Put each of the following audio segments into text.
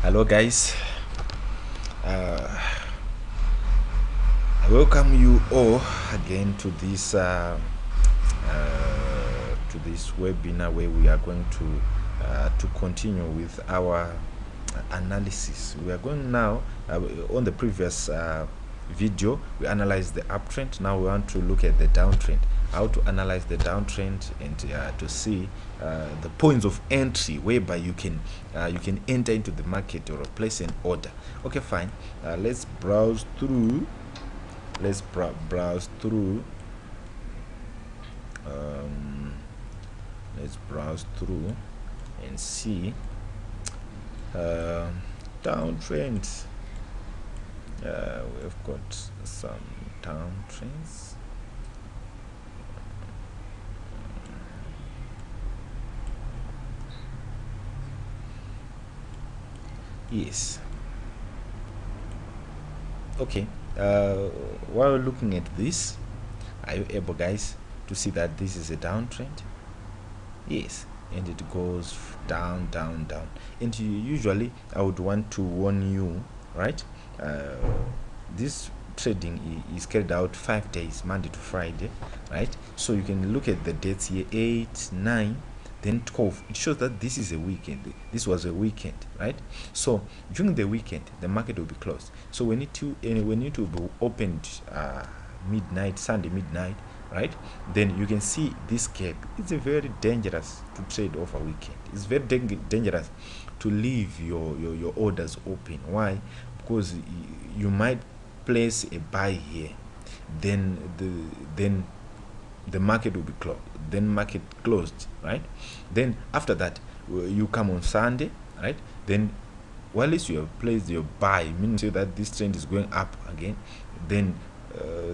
Hello guys, uh, I welcome you all again to this webinar where we are going to continue with our analysis. We are going now on the previous video we analyzed the uptrend. Now we want to look at the downtrend, how to analyze the downtrend, and to see the points of entry whereby you can enter into the market or place an order. Okay, fine. Let's browse through. Browse through. Let's browse through and see downtrends. We've got some downtrends. Yes. Okay. While looking at this, are you able, guys, to see that this is a downtrend? Yes, and it goes down, down, down. And usually, I would want to warn you, right? This trading is carried out 5 days, Monday to Friday, right? So you can look at the dates here: 8, 9, then 12. It shows that this is a weekend. This was a weekend, right? So during the weekend, the market will be closed. So we need to be opened midnight, Sunday midnight, right? Then you can see this gap. It's a very dangerous to trade over weekend. It's very dangerous to leave your orders open. Why? Because you might place a buy here, then the market will be closed, then market closed, right? Then after that you come on Sunday, right? Then while you have placed your buy, meaning that this trend is going up again, then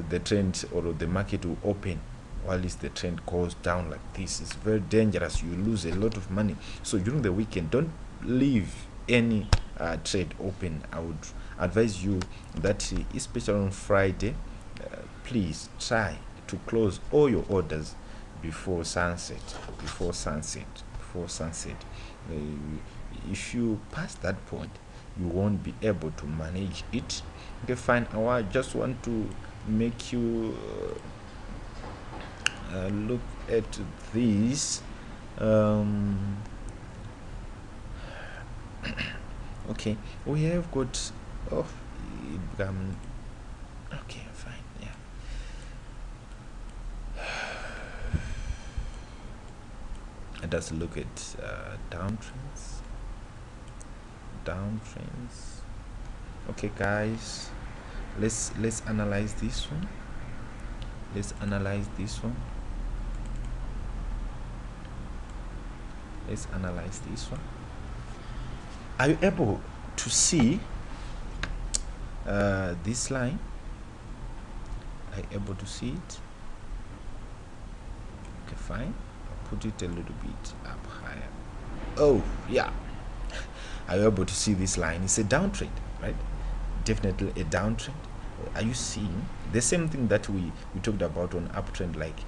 the trend or the market will open while the trend goes down like this. It's very dangerous. You lose a lot of money. So during the weekend, don't leave any trade open. I would advise you that, especially on Friday, please try to close all your orders before sunset. If you pass that point, you won't be able to manage it. Okay, fine. I just want to make you look at this. Okay, we have got okay, fine. Yeah, let us look at downtrends. Okay, guys, let's analyze this one. Let's analyze this one. Are you able to see this line? Are you able to see it? Okay, fine. I'll put it a little bit up higher. Oh, yeah. Are you able to see this line? It's a downtrend, right? Definitely a downtrend. Are you seeing the same thing that we talked about on uptrend? Like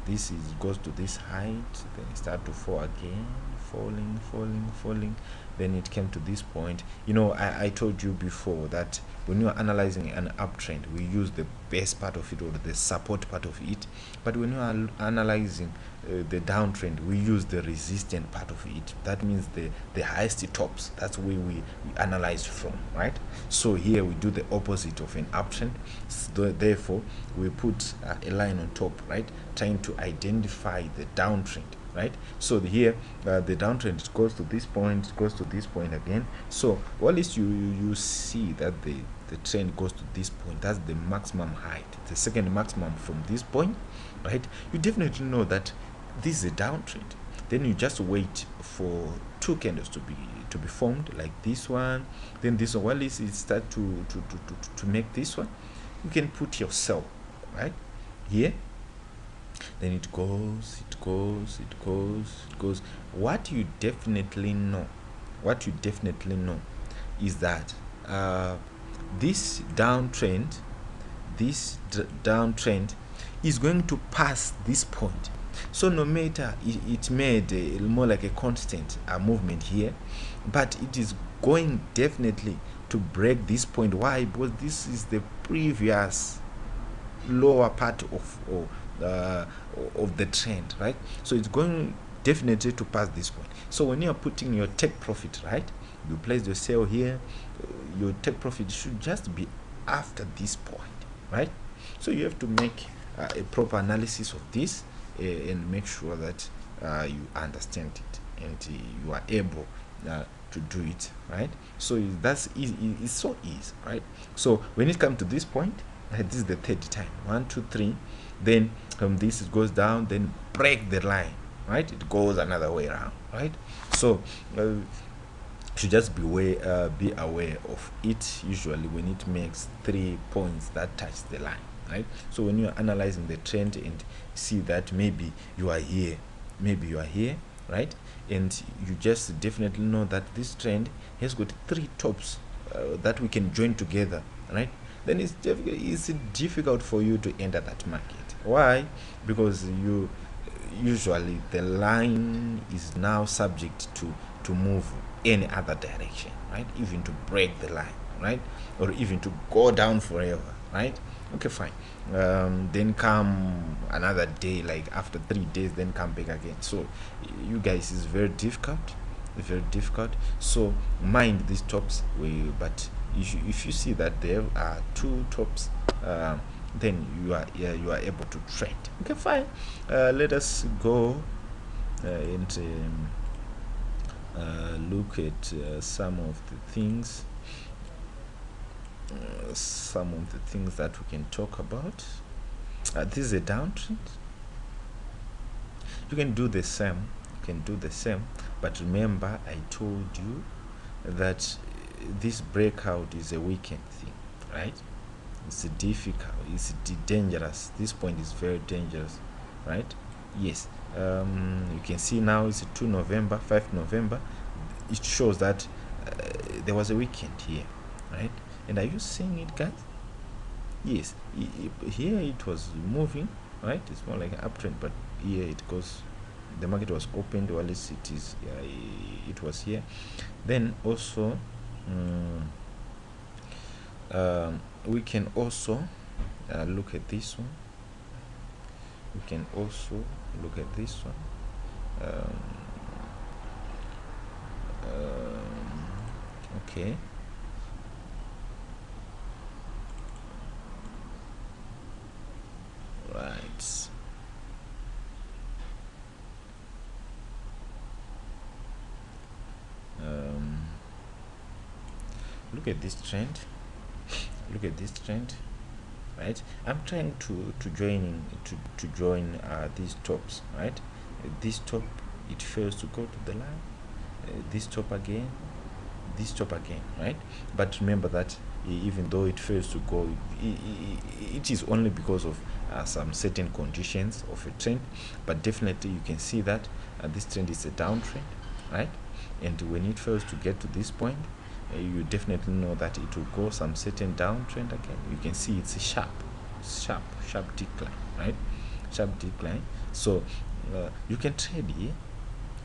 this goes to this height, then it start to fall again, falling, then it came to this point. I told you before that when you are analyzing an uptrend, we use the base part of it or the support part of it, but when you are analyzing the downtrend, we use the resistant part of it. That means the highest tops. That's where we analyze from, right? So here we do the opposite of an uptrend. So therefore we put a line on top, right, trying to identify the downtrend, right? So here the downtrend goes to this point, goes to this point again. So at least you see that the trend goes to this point. That's the maximum height, the second maximum from this point, right? You definitely know that this is a downtrend. Then you just wait for two candles to be formed, like this one, then this one. While it start to make this one, you can put your sell right here. Then it goes. What you definitely know is that this downtrend is going to pass this point. So no matter it made more like a constant movement here, but it is going definitely to break this point. Why? Because this is the previous lower part of the trend, right? So it's going definitely to pass this point. So when you are putting your take profit, right, you place your sell here, your take profit should just be after this point, right? So you have to make a proper analysis of this and make sure that you understand it and you are able to do it, right? So that's easy. It's so easy, right? So when it comes to this point, this is the third time, 1 2 3, then this it goes down, then break the line, right? It goes another way around, right? So should just be aware of it. Usually when it makes 3 points that touch the line, right? So when you are analyzing the trend and see that maybe you are here, right, and you just definitely know that this trend has got 3 tops that we can join together, right, then it's difficult for you to enter that market. Why? Because you usually the line is now subject to move any other direction, right? Even to break the line, right? Or even to go down forever, right? Okay, fine. Then come another day, like after 3 days, then come back again. So you guys is very difficult, so mind these tops, but if you see that there are 2 tops, then you are able to trade. Okay, fine. Let us go and look at some of the things that we can talk about. This is a downtrend. You can do the same, but remember I told you that this breakout is a weekend thing, right? It's difficult, it's dangerous. This point is very dangerous, right? Yes. You can see now it's 2 November, 5 November. It shows that there was a weekend here, right? And are you seeing it, guys? Yes. Here it was moving, right? It's more like an uptrend, but here it goes. The market was opened while it was here. Then also we can also look at this one. Okay. Right. Look at this trend. Right? I'm trying to join these tops, right? This top, it fails to go to the line. This top again, right? But remember that even though it fails to go, it is only because of some certain conditions of a trend. But definitely you can see that this trend is a downtrend, right? And when it fails to get to this point, you definitely know that it will go some certain downtrend again. You can see it's a sharp decline, right? Sharp decline. So you can trade here,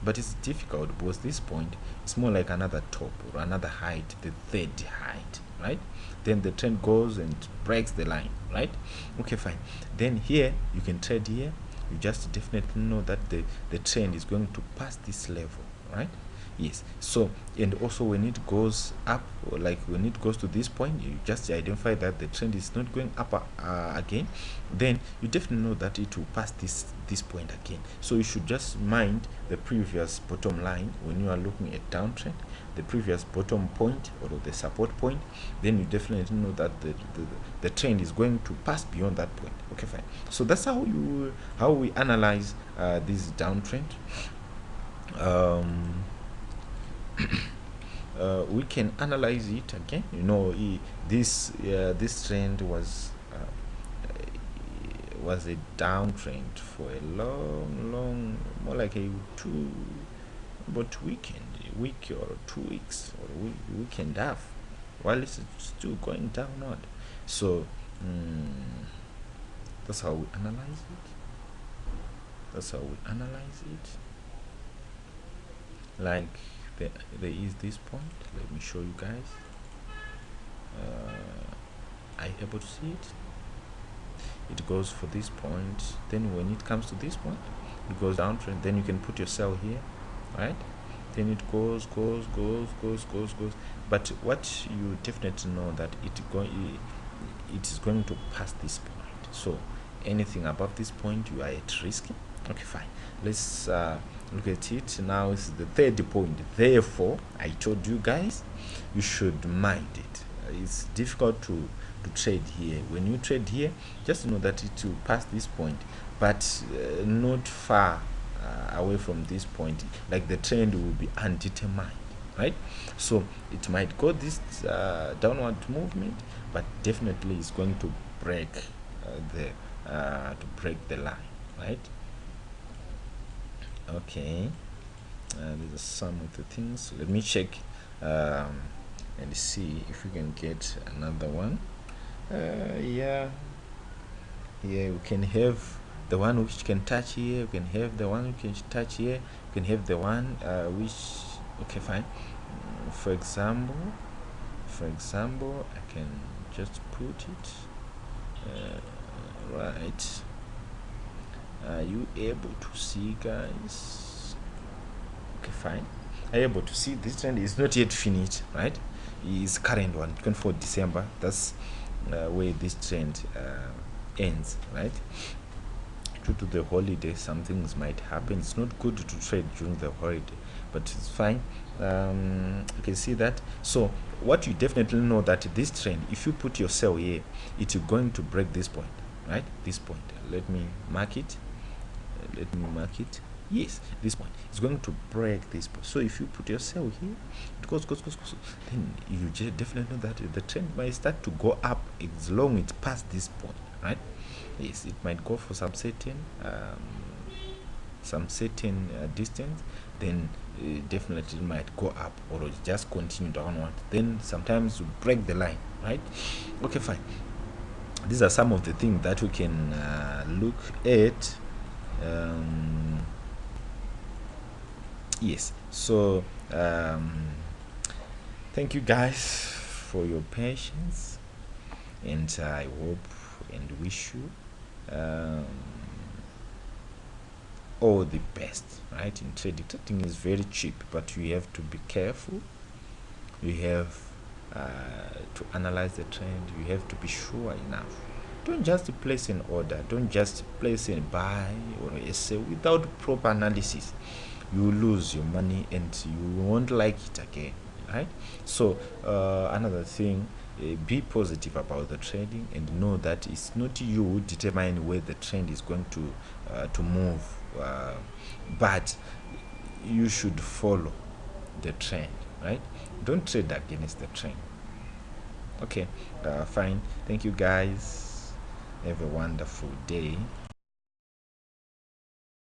but it's difficult because this point is more like another top or another height, the third height, right? Then the trend goes and breaks the line, right? Okay, fine. Then here you can trade here. You just definitely know that the trend is going to pass this level, right? Yes. So, and also when it goes up, or like when it goes to this point, you just identify that the trend is not going up again, then you definitely know that it will pass this point again. So you should just mind the previous bottom line when you are looking at downtrend, the previous bottom point or the support point. Then you definitely know that the trend is going to pass beyond that point. Okay, fine. So that's how we analyze this downtrend. We can analyze it again. This trend was a downtrend for a long, more like a week or 2 weeks or week and a half, while it's still going downward. So that's how we analyze it. That's how we analyze it. Like there is this point. Let me show you guys. Are you able to see it? It goes for this point, then when it comes to this point it goes downtrend, then you can put your sell here, right? Then it goes, but what you definitely know that it is going to pass this point. So anything above this point you are at risk. Okay, fine. Let's look at it now. Is the third point. Therefore, I told you guys you should mind it. It's difficult to trade here. When you trade here, just know that it will pass this point, but not far away from this point. Like the trend will be undetermined, right? So it might go this downward movement, but definitely it's going to break the line, right? Okay, these are some of the things. Let me check and see if we can get another one. Yeah, we can have the one which can touch here, we can have the one which can touch here, we can have the one which, okay, fine. For example, I can just put it right. Are you able to see, guys? Okay, fine. Are you able to see this trend is not yet finished, right? It's current one, 24 December. That's where this trend ends, right? Due to the holiday, some things might happen. It's not good to trade during the holiday, but it's fine. You can see that. So what you definitely know that this trend, if you put your sell here, it's going to break this point, right? This point. Let me mark it. Yes, this point is going to break this point. So if you put your sell here, it goes, then you definitely know that the trend might start to go up as long as it past this point, right? Yes, it might go for some certain distance, then definitely might go up, or just continue downward, then sometimes you break the line, right? Okay, fine. These are some of the things that we can look at. Yes, so thank you guys for your patience, and I hope and wish you all the best, right? In trading is very cheap, but you have to be careful. You have to analyze the trend. You have to be sure enough. Don't just place an order, don't just place a buy or a sell without proper analysis. You lose your money and you won't like it again, right? So another thing, be positive about the trading and know that it's not you who determine where the trend is going to move, but you should follow the trend, right? Don't trade against the trend. Okay, fine. Thank you guys. Have a wonderful day.